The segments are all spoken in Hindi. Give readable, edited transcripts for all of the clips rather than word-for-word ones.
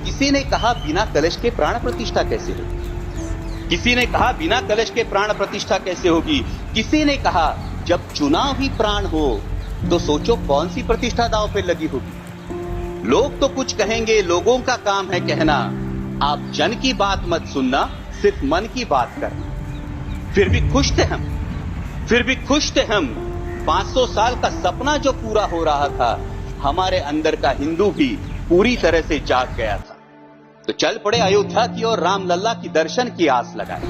किसी ने कहा बिना कलश के प्राण प्रतिष्ठा कैसे होगी? किसी ने कहा बिना कलश के प्राण प्रतिष्ठा कैसे होगी? किसी ने कहा जब चुनाव ही प्राण हो तो सोचो कौन सी प्रतिष्ठा दांव पे लगी होगी। लोग तो कुछ कहेंगे, लोगों का काम है कहना। आप जन की बात मत सुनना, सिर्फ मन की बात करना। फिर भी खुश थे हम 500 साल का सपना जो पूरा हो रहा था, हमारे अंदर का हिंदू भी पूरी तरह से जाग गया था। तो चल पड़े अयोध्या की ओर, राम लल्ला की दर्शन की आस लगाए।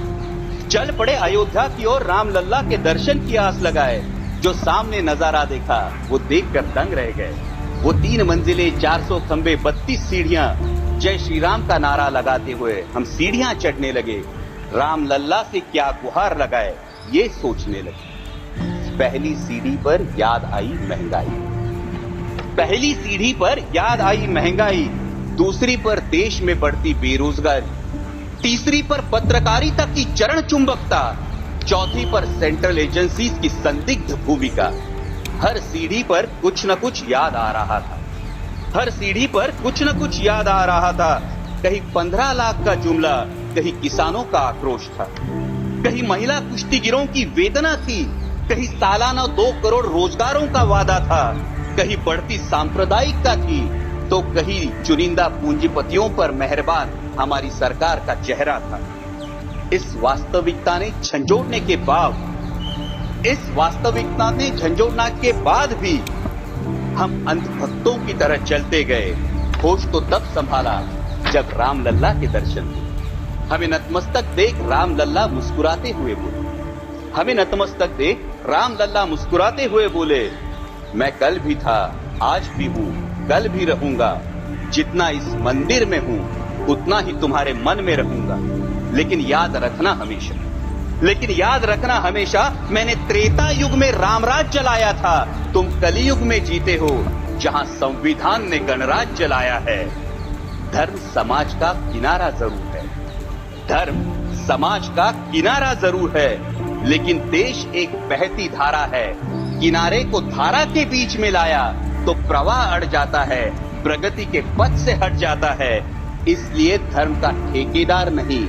चल पड़े अयोध्या की ओर, राम लल्ला के दर्शन की आस लगाए। जो सामने नजारा देखा वो देखकर दंग रह गए। वो 3 मंजिले, 400 खंबे, 32 सीढ़ियां, जय श्री राम का नारा लगाते हुए हम सीढ़ियां चढ़ने लगे। राम लल्ला से क्या गुहार लगाए ये सोचने लगे। पहली सीढ़ी पर याद आई महंगाई, पहली सीढ़ी पर याद आई महंगाई। दूसरी पर देश में बढ़ती बेरोजगारी, तीसरी पर पत्रकारिता की चरण चुंबकता, चौथी पर सेंट्रल एजेंसीज की संदिग्ध भूमिका। हर सीढ़ी पर कुछ न कुछ याद आ रहा था, हर सीढ़ी पर कुछ न कुछ याद आ रहा था। कहीं 15 लाख का जुमला, कहीं किसानों का आक्रोश था, कहीं महिला कुश्तीगिरों की वेदना थी, कहीं सालाना 2 करोड़ रोजगारों का वादा था, कहीं बढ़ती सांप्रदायिकता थी, तो कहीं चुनिंदा पूंजीपतियों पर मेहरबान हमारी सरकार का चेहरा था। इस वास्तविकता ने झंझोड़ने के बाद भी हम अंधभक्तों की तरह चलते गए। होश तो तब संभाला जब राम लल्ला के दर्शन हुए। हमें नतमस्तक देख राम लल्ला मुस्कुराते हुए बोले, हमें नतमस्तक देख राम लल्ला मुस्कुराते हुए बोले, मैं कल भी था, आज भी हूं, कल भी रहूंगा। जितना इस मंदिर में हूं उतना ही तुम्हारे मन में रहूंगा। लेकिन याद रखना हमेशा मैंने त्रेता युग में रामराज जलाया था। तुम कलियुग में जीते हो जहां संविधान ने गणराज जलाया है। धर्म समाज का किनारा जरूर है, धर्म समाज का किनारा जरूर है, लेकिन देश एक बहती धारा है। किनारे को धारा के बीच में लाया तो प्रवाह अड़ जाता है, प्रगति के पथ से हट जाता है। इसलिए धर्म का ठेकेदार नहीं,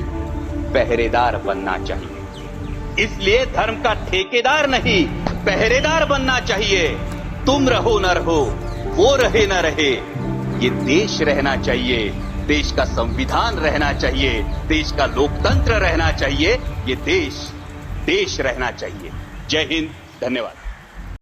पहरेदार बनना चाहिए। इसलिए धर्म का ठेकेदार नहीं, पहरेदार बनना चाहिए। तुम रहो न रहो, वो रहे न रहे, ये देश रहना चाहिए, देश का संविधान रहना चाहिए, देश का लोकतंत्र रहना चाहिए, ये देश रहना चाहिए। जय हिंद, धन्यवाद।